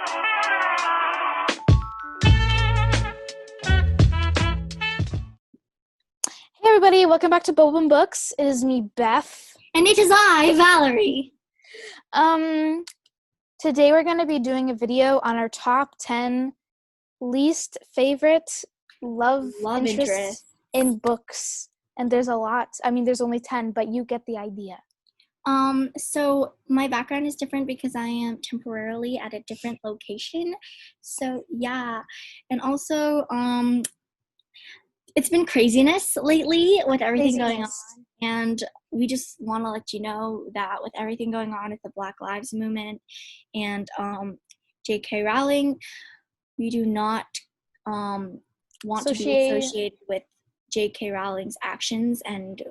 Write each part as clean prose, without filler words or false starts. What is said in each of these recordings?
Hey everybody, welcome back to Boba and Books. It is me, Beth. And it is I, Valerie. Today we're going to be doing a video on our top 10 least favorite love interests in books. And there's a lot. I mean, there's only 10, but you get the idea. So my background is different because I am temporarily at a different location. So yeah. And also, it's been craziness lately with everything going on, and we just want to let you know that with everything going on with the Black Lives Movement and J.K. Rowling, we do not want to be associated with J.K. Rowling's actions, and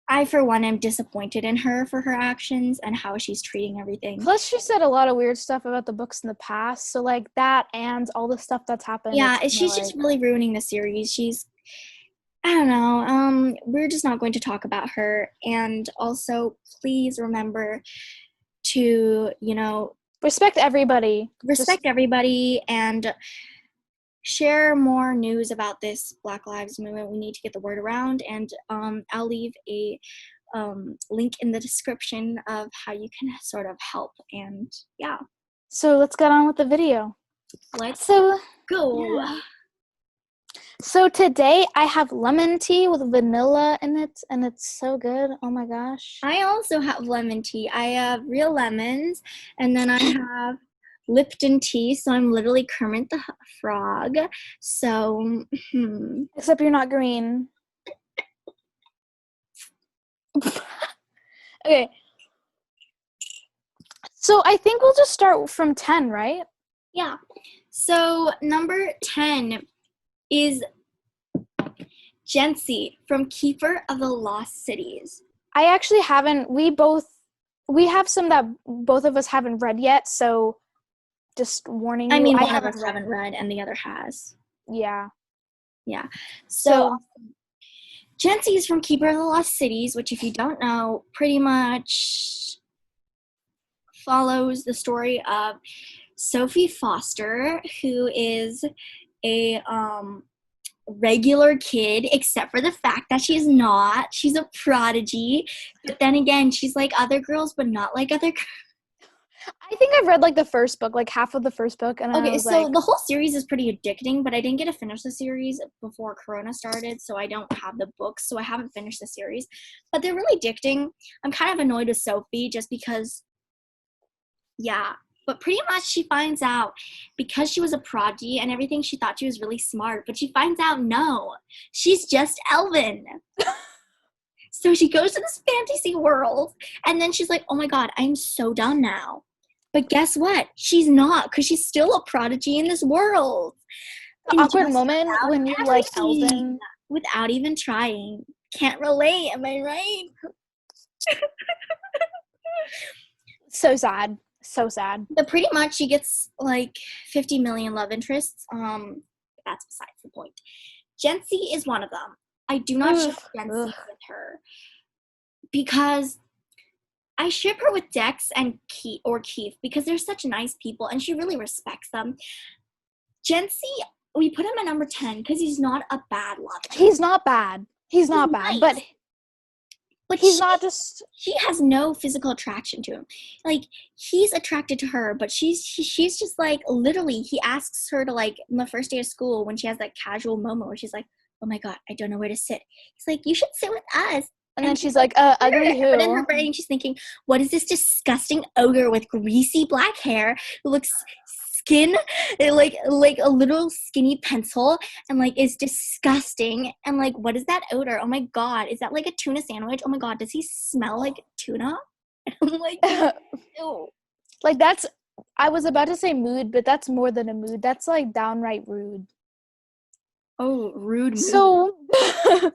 I, for one, am disappointed in her for her actions and how she's treating everything. Plus, she said a lot of weird stuff about the books in the past, so, like, that and all the stuff that's happened. Yeah, she's just really ruining the series. I don't know, we're just not going to talk about her. And also, please remember to, respect everybody. Respect everybody, and share more news about this Black Lives Movement. We need to get the word around, and I'll leave a link in the description of how you can sort of help. And yeah. So let's get on with the video. Let's go. Yeah. So today I have lemon tea with vanilla in it, and it's so good. Oh my gosh. I also have lemon tea. I have real lemons, and then I have Lipton tea, so I'm literally Kermit the Frog. So, Except you're not green. Okay. So I think we'll just start from 10, right? Yeah. So number 10 is Jency from Keeper of the Lost Cities. I actually haven't. We have some that both of us haven't read yet, so just warning you. I mean, one of us haven't read and the other has. Yeah. Yeah. So Jency is from Keeper of the Lost Cities, which, if you don't know, pretty much follows the story of Sophie Foster, who is a regular kid, except for the fact that she's not. She's a prodigy. But then again, she's like other girls, but not like other girls. I think I've read like the first book, like half of the first book. And okay, so the whole series is pretty addicting, but I didn't get to finish the series before Corona started, so I don't have the books, so I haven't finished the series. But they're really addicting. I'm kind of annoyed with Sophie just because, yeah. But pretty much she finds out, because she was a prodigy and everything, she thought she was really smart. But she finds out, no, she's just Elven. So she goes to this fantasy world, and then she's like, oh my god, I'm so done now. But guess what? She's not, because she's still a prodigy in this world. The awkward moment when you're like Elven. Without even trying. Can't relate, am I right? So sad. So sad. But pretty much she gets like 50 million love interests. That's besides the point. Jency is one of them. I do not ship Jency with her because I ship her with Dex and Keith because they're such nice people and she really respects them. Jency, we put him at number 10 because he's not a bad lover. He's not bad. He's not bad, nice. But he's not just. She has no physical attraction to him. Like, he's attracted to her, but she's just like, literally, he asks her to, like, on the first day of school when she has that casual moment where she's like, oh my god, I don't know where to sit. He's like, you should sit with us. And then she's like, ugly who? But in her brain, she's thinking, what is this disgusting ogre with greasy black hair who looks skin like a little skinny pencil and like is disgusting, and like, what is that odor? Oh my god, is that like a tuna sandwich? Oh my god, does he smell like tuna? I'm like, ew. Like, that's, I was about to say mood, but that's more than a mood. That's like downright rude. Oh, rude mood.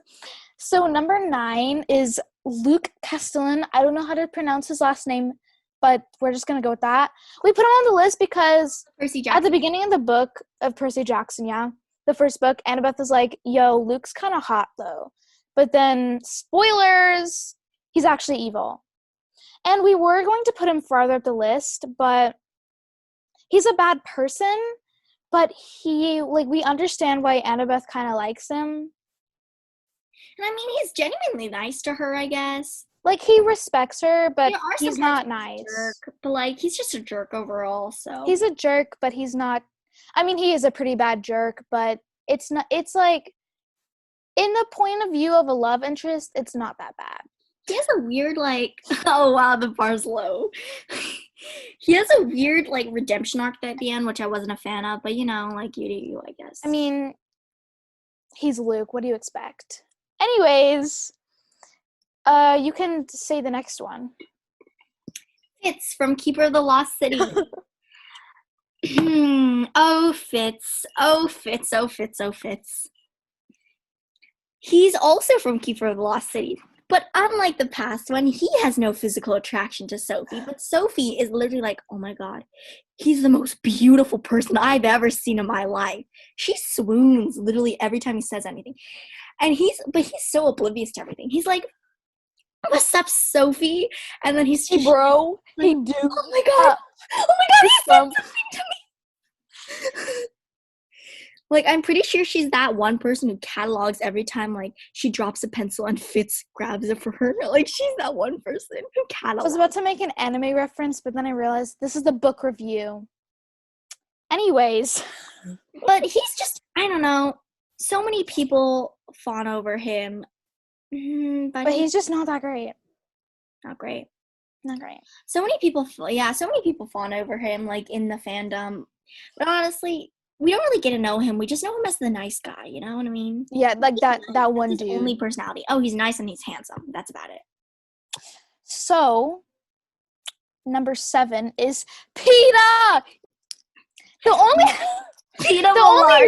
So number 9 is Luke Pestilent. I don't know how to pronounce his last name, but we're just going to go with that. We put him on the list because at the beginning of the book of Percy Jackson, the first book, Annabeth was like, yo, Luke's kind of hot, though. But then, spoilers, he's actually evil. And we were going to put him farther up the list, but he's a bad person, but we understand why Annabeth kind of likes him. And I mean, he's genuinely nice to her, I guess. Like, he respects her, but he's not nice. Jerk, but, like, he's just a jerk overall, so. He's a jerk, but he's not... I mean, he is a pretty bad jerk, but it's not... It's, like, in the point of view of a love interest, it's not that bad. He has a weird, like... Oh, wow, the bar's low. He has a weird, like, redemption arc at the end, which I wasn't a fan of, but, you know, like, you do you, I guess. I mean, he's Luke. What do you expect? Anyways... you can say the next one. Fitz from Keeper of the Lost City. Oh, Fitz. Oh, Fitz. Oh, Fitz. Oh, Fitz. He's also from Keeper of the Lost City. But unlike the past one, he has no physical attraction to Sophie. But Sophie is literally like, oh my god, he's the most beautiful person I've ever seen in my life. She swoons literally every time he says anything. And he's so oblivious to everything. He's like, what's up, Sophie? And then he's hey, bro. Like, hey, dude. Oh my god. He said something to me. Like, I'm pretty sure she's that one person who catalogs every time, like, she drops a pencil and Fitz grabs it for her. Like, she's that one person who catalogs. I was about to make an anime reference, but then I realized this is the book review. Anyways. But he's just, I don't know. So many people fawn over him. But he's just not that great. Not great. Not great. So many people fawn over him, like, in the fandom. But honestly, we don't really get to know him. We just know him as the nice guy, you know what I mean? Yeah, like that one dude. Only personality. Oh, he's nice and he's handsome. That's about it. So, number 7 is Peeta! The only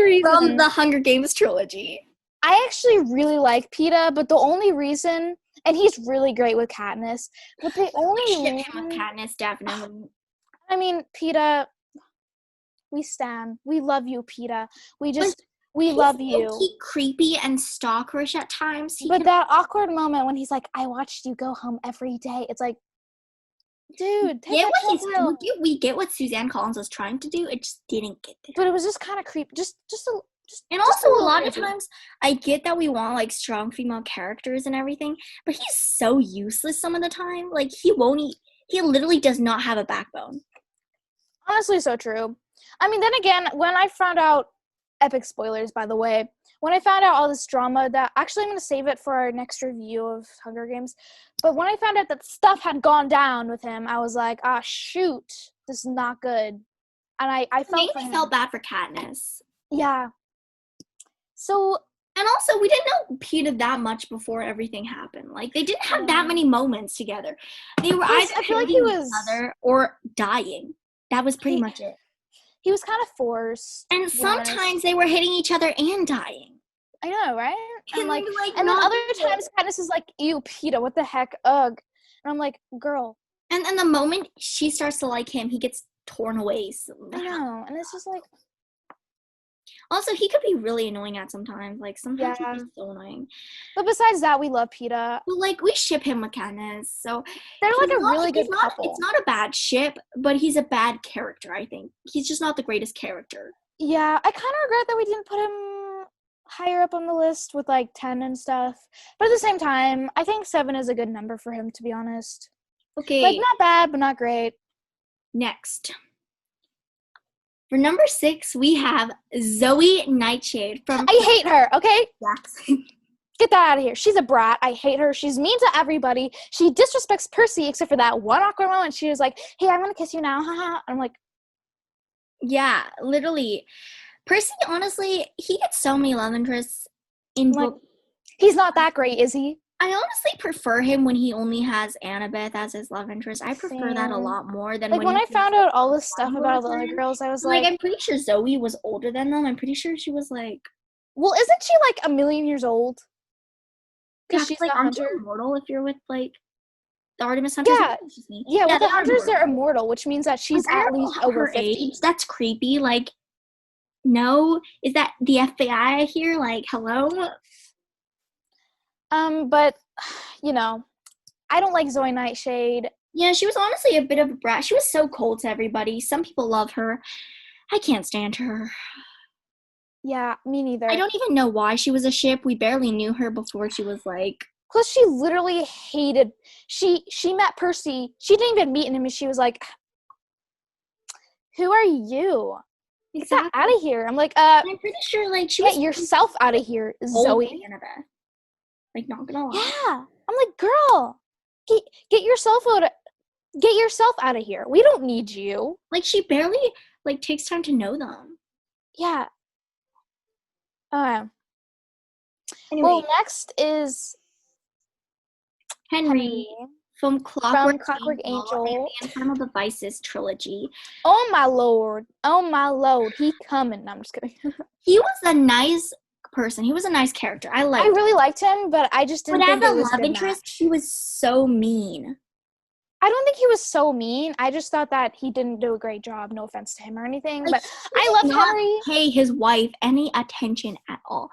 reason from the Hunger Games trilogy. I actually really like Peeta, but the only reason, and he's really great with Katniss, but the only reason... him with Katniss, definitely. I mean, Peeta, we stan. We love you, Peeta. We love you. He's creepy and stalkerish at times. That awkward moment when he's like, I watched you go home every day. It's like, dude, we get what Suzanne Collins was trying to do. It just didn't get there. But it was just kind of creepy. And also, a lot of times, I get that we want, like, strong female characters and everything, but he's so useless some of the time. Like, he literally does not have a backbone. Honestly, so true. I mean, then again, when I found out, epic spoilers, by the way, when I found out all this drama that, actually I'm going to save it for our next review of Hunger Games, but when I found out that stuff had gone down with him, I was like, shoot, this is not good. And I felt bad for Katniss. Yeah. So, and also, we didn't know Peeta that much before everything happened. Like, they didn't have that many moments together. They were either hating each other or dying. That was pretty much it. He was kind of forced. And sometimes they were hitting each other and dying. I know, right? And then other times Katniss is like, ew, Peeta, what the heck? Ugh. And I'm like, girl. And the moment she starts to like him, he gets torn away. I know. And it's just like... Also, he could be really annoying at sometimes. Like, sometimes he's so annoying. But besides that, we love Peeta. Well, like, we ship him with Katniss, so... They're like a really good couple. It's not a bad ship, but he's a bad character, I think. He's just not the greatest character. Yeah, I kind of regret that we didn't put him higher up on the list with, like, 10 and stuff. But at the same time, I think 7 is a good number for him, to be honest. Okay. Like, not bad, but not great. Next. For number 6, we have Zoe Nightshade from... I hate her, okay? Yeah. Get that out of here. She's a brat. I hate her. She's mean to everybody. She disrespects Percy, except for that one awkward moment. She was like, hey, I'm going to kiss you now. Haha. I'm like... Yeah, literally. Percy, honestly, he gets so many love interests in book. He's not that great, is he? I honestly prefer him when he only has Annabeth as his love interest. I prefer that a lot more than when I found out all this stuff about the other girls, I was like... I'm pretty sure Zoe was older than them. I'm pretty sure she was like... Well, isn't she like 1,000,000 years old? Because she's like, aren't you immortal if you're with, like, the Artemis Hunters? Yeah, with the Hunters, they're immortal, which means that she's at least over 50. Age. That's creepy. Like, no? Is that the FBI here? Like, hello? But, you know, I don't like Zoe Nightshade. Yeah, she was honestly a bit of a brat. She was so cold to everybody. Some people love her. I can't stand her. Yeah, me neither. I don't even know why she was a ship. We barely knew her before she was like. Plus, she literally hated. She met Percy. She didn't even meet him, and she was like, "Who are you? Exactly. Get out of here!" I'm like, I'm pretty sure like she was. Get yourself out of here, Zoe. Annabeth. Like, not gonna lie. Yeah, I'm like, girl, get yourself out. Get yourself out of here. We don't need you. Like, she barely like takes time to know them. Yeah. Anyway, well, next is Henry from Clockwork Angel and Final Devices trilogy. Oh my lord. He coming. No, I'm just kidding. He was a nice person. He was a nice character. I really liked him, but I just didn't think it was love interest, he was so mean. I don't think he was so mean. I just thought that he didn't do a great job. No offense to him or anything, but I love Henry. Pay his wife any attention at all.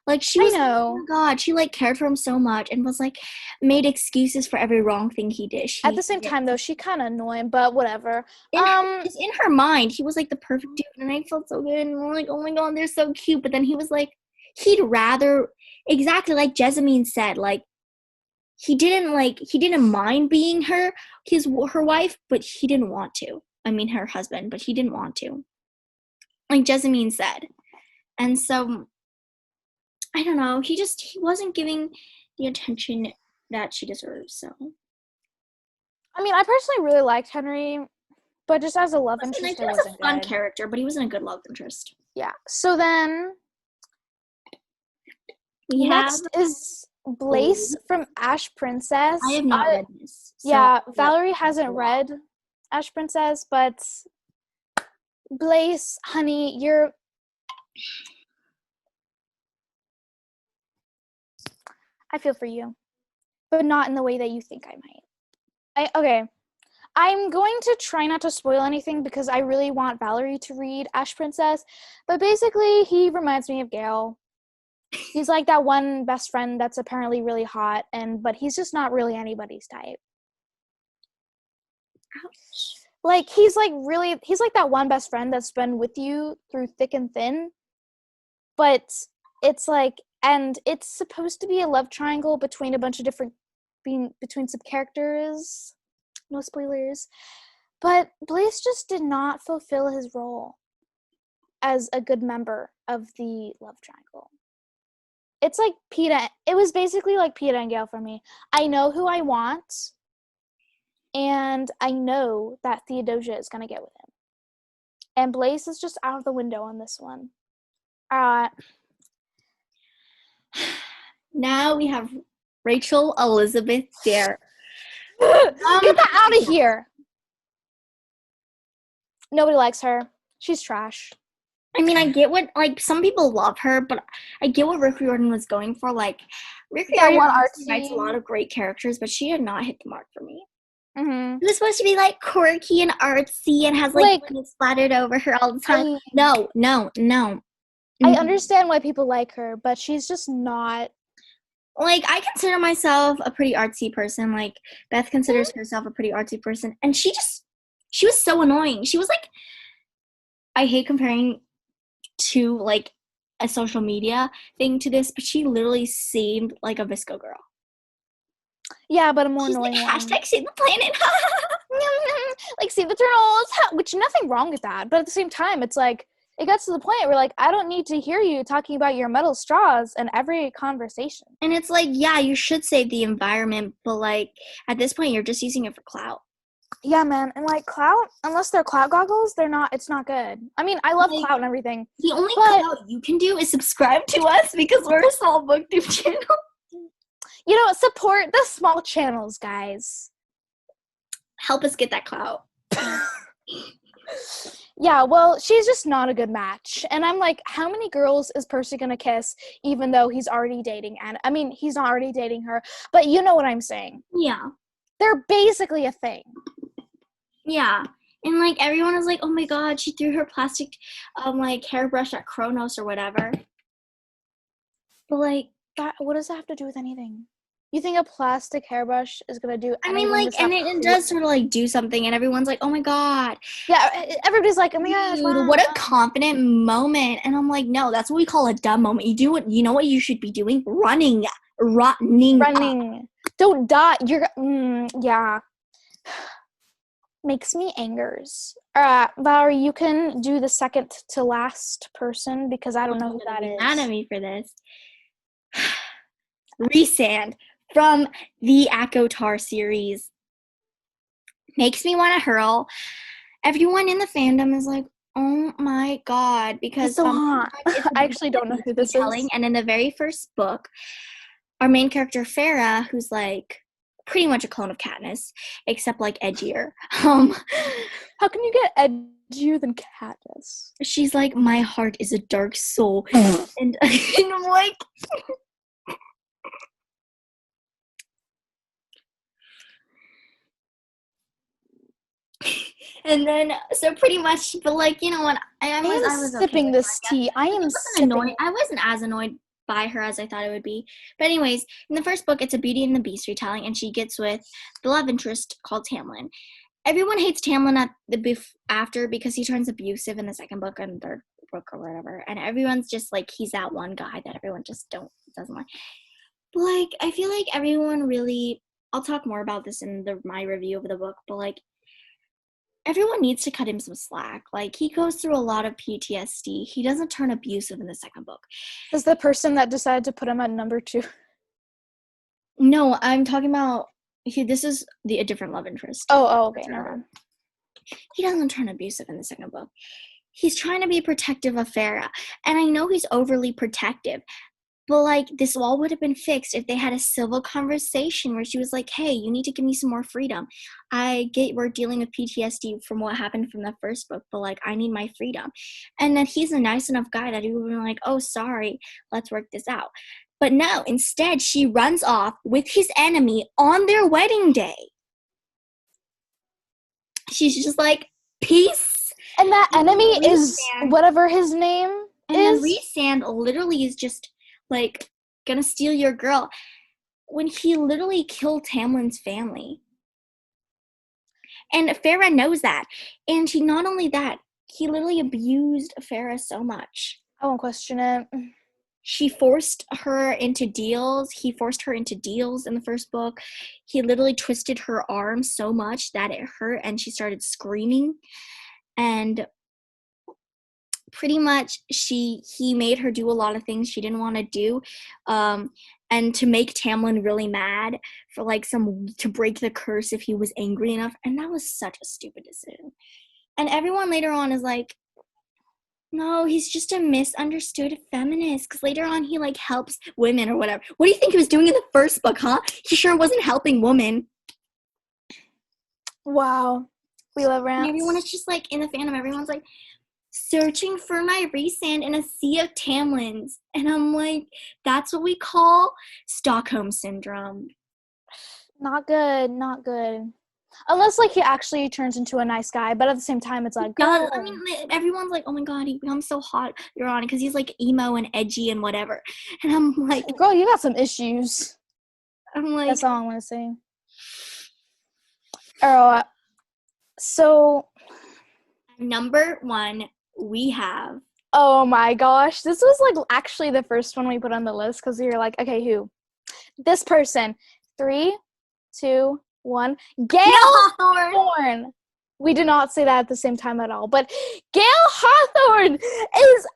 Like, she was, oh my god, she like cared for him so much and was like made excuses for every wrong thing he did. At the same time, though, she kind of annoying, but whatever. In her mind, he was like the perfect dude, and I felt so good. And I'm like, oh my god, they're so cute. But then he was like, he'd rather, exactly like Jessamine said, like he didn't mind being her wife, but he didn't want to. I mean, her husband, but he didn't want to. Like Jessamine said, and so. I don't know. He wasn't giving the attention that she deserves. So, I mean, I personally really liked Henry, but just as a love interest, he was a fun character, but he wasn't a good love interest. Yeah. So then, next is Blaise from Ash Princess. I have not read this. So yeah, Valerie hasn't read Ash Princess, but Blaise, honey, you're. I feel for you, but not in the way that you think I might. Okay. I'm going to try not to spoil anything because I really want Valerie to read Ash Princess, but basically he reminds me of Gale. He's like that one best friend that's apparently really hot, but he's just not really anybody's type. Ouch. Like he's like that one best friend that's been with you through thick and thin, but it's like. And it's supposed to be a love triangle between a bunch of between some characters. No spoilers. But Blaise just did not fulfill his role as a good member of the love triangle. It's like it was basically like Peeta and Gale for me. I know who I want, and I know that Theodosia is going to get with him. And Blaise is just out of the window on this one. Now we have Rachel Elizabeth Dare. Get that out of here. Nobody likes her. She's trash. I mean, I get what, like, some people love her, but I get what Rick Riordan was going for. Like, Rick Riordan writes a lot of great characters, but she did not hit the mark for me. Mm-hmm. It was supposed to be, like, quirky and artsy and has, like splattered over her all the time. No. I understand why people like her, but she's just not. Like, I consider myself a pretty artsy person. Like, Beth considers herself a pretty artsy person. And she was so annoying. She was, like, I hate comparing to, like, a social media thing to this, but she literally seemed like a Visco girl. Yeah, but a more annoying one. Hashtag save the planet. Like, save the turtles. Which, nothing wrong with that. But at the same time, it's like, it gets to the point where, like, I don't need to hear you talking about your metal straws in every conversation. And it's like, yeah, you should save the environment, but, like, at this point, you're just using it for clout. Yeah, man. And, like, clout, unless they're clout goggles, it's not good. I mean, I love clout and everything. The only clout you can do is subscribe to us because we're a small booktube channel. You know, support the small channels, guys. Help us get that clout. Yeah, well, she's just not a good match. And I'm like, how many girls is Percy gonna kiss even though he's already dating Anna? I mean, he's not already dating her, but you know what I'm saying. Yeah. They're basically a thing. Yeah. And, like, everyone was like, oh my god, she threw her plastic, like, hairbrush at Kronos or whatever. But, like, what does that have to do with anything? You think a plastic hairbrush is gonna do I anything? mean, like, and it does sort of, like, do something, and everyone's like, oh my god. Yeah, everybody's like, oh my gosh, Dude, wow. what a confident moment. And I'm like, no, that's what we call a dumb moment. You know what you should be doing? Running. Don't die. Yeah. Makes me angers. Valerie, you can do the second to last person because I don't know who that is. Mad at me for this. Rhysand from the ACOTAR series. Makes me want to hurl. Everyone in the fandom is like, oh my god, because it's so hot. I actually don't know who this is. And in the very first book, our main character Farah, who's like pretty much a clone of Katniss, except like edgier. How can you get edgier than Katniss? She's like, my heart is a dark soul, and I'm like. And then, so pretty much, but like, you know what? I was sipping this tea. I am sipping. I wasn't as annoyed by her as I thought it would be. But anyways, in the first book, it's a Beauty and the Beast retelling, and she gets with the love interest called Tamlin. Everyone hates Tamlin at the after because he turns abusive in the second book and third book or whatever. And everyone's just like, he's that one guy that everyone just doesn't like. But like, I feel like everyone really, I'll talk more about this in my review of the book, but like, everyone needs to cut him some slack. Like, he goes through a lot of PTSD. He doesn't turn abusive in the second book. Is the person that decided to put him at number 2? No, I'm talking about, this is a different love interest. Oh, okay. No. He doesn't turn abusive in the second book. He's trying to be protective of Farah. And I know he's overly protective. But, like, this all would have been fixed if they had a civil conversation where she was like, hey, you need to give me some more freedom. I get we're dealing with PTSD from what happened from the first book, but, like, I need my freedom. And then he's a nice enough guy that he would be like, oh, sorry, let's work this out. But no, instead, she runs off with his enemy on their wedding day. She's just like, peace. And that enemy is whatever his name is. And Rhysand literally is just like, gonna steal your girl, when he literally killed Tamlin's family. And Farah knows that. And she, not only that, he literally abused Farah so much. I won't question it. He forced her into deals. He forced her into deals in the first book. He literally twisted her arm so much that it hurt and she started screaming. And pretty much he made her do a lot of things she didn't want to do, and to make Tamlin really mad for like to break the curse if he was angry enough. And that was such a stupid decision. And everyone later on is like, no, he's just a misunderstood feminist, because later on he like helps women or whatever. What do you think he was doing in the first book, huh? He sure wasn't helping women. Wow. We love rants. And everyone is just like, in the fandom, everyone's like, searching for my Rhysand in a sea of Tamlins. And I'm like, that's what we call Stockholm Syndrome. Not good. Unless, like, he actually turns into a nice guy, but at the same time, it's like, girl. I mean, everyone's like, oh my god, he becomes so hot, you're on, because he's, like, emo and edgy and whatever. And I'm like, girl, you got some issues. I'm like, that's all I'm gonna say. So, number 1, we have. Oh my gosh, this was, like, actually the first one we put on the list, because we were like, okay, who? This person. 3, 2, 1. Gale Horn. We did not say that at the same time at all. But Gale Hawthorne is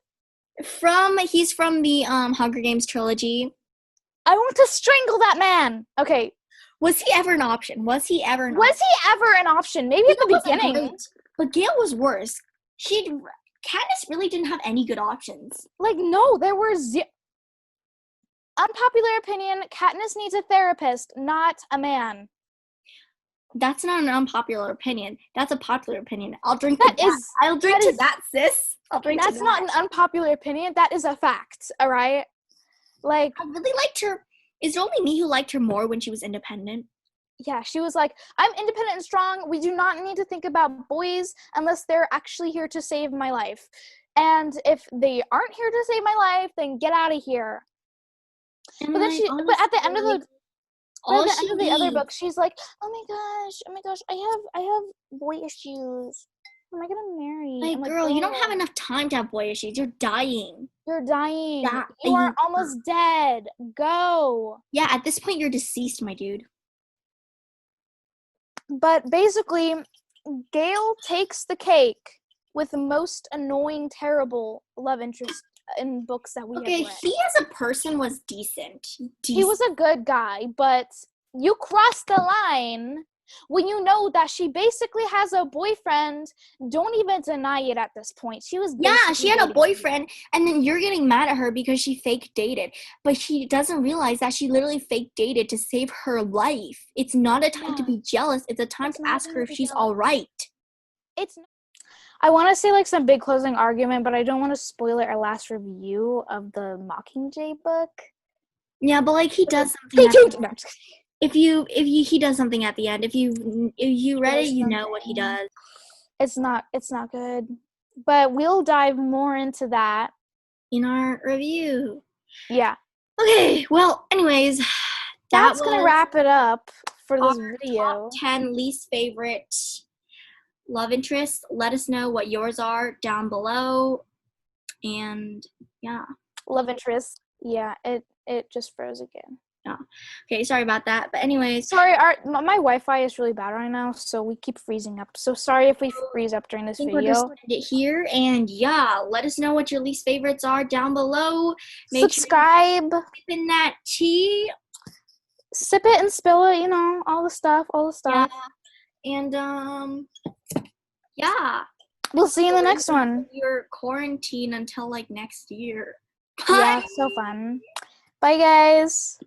he's from the Hunger Games trilogy. I want to strangle that man. Okay. Was he ever an option? Maybe at the beginning. Great, but Gale was worse. Katniss really didn't have any good options. Like, no, there were unpopular opinion, Katniss needs a therapist, not a man. That's not an unpopular opinion. That's a popular opinion. I'll drink to that. I'll drink to that, sis. That's not an unpopular opinion. That is a fact, all right? Like, I really liked her. Is it only me who liked her more when she was independent? Yeah, she was like, I'm independent and strong. We do not need to think about boys unless they're actually here to save my life. And if they aren't here to save my life, then get out of here. But at the end of the But All at the she end of the other needs. book, she's like, oh my gosh, I have boy issues. Who am I gonna marry? Like, I'm like, girl, you don't have enough time to have boy issues. You're dying. You're dying. You are Dying. almost dead. Go. Yeah, at this point, you're deceased, my dude. But basically, Gale takes the cake with the most annoying, terrible love interest in books that we have read. He as a person was decent. He was a good guy, but you crossed the line when you know that she basically has a boyfriend. Don't even deny it at this point. She had a boyfriend, and then you're getting mad at her because she fake dated. But she doesn't realize that she literally fake dated to save her life. It's not a time to be jealous. It's a time to ask her if she's all right. I want to say like some big closing argument, but I don't want to spoil our last review of the Mockingjay book. Yeah, but like he does something. He does something at the end. If you read it, you know what he does. It's not good. But we'll dive more into that in our review. Yeah. Okay, well, anyways, that's gonna wrap it up for this video. Top 10 least favorite love interests. Let us know what yours are down below. And yeah. Love interest. Yeah, it just froze again. Yeah. Okay, sorry about that. But anyways. Sorry, my Wi-Fi is really bad right now, so we keep freezing up. So sorry if we freeze up during this video. We're just it here, and yeah, let us know what your least favorites are down below. Subscribe. Sure sipping that tea. Sip it and spill it, all the stuff. Yeah. And yeah. We'll see you in the next one. Your quarantine until like next year. Yeah, so fun. Bye guys.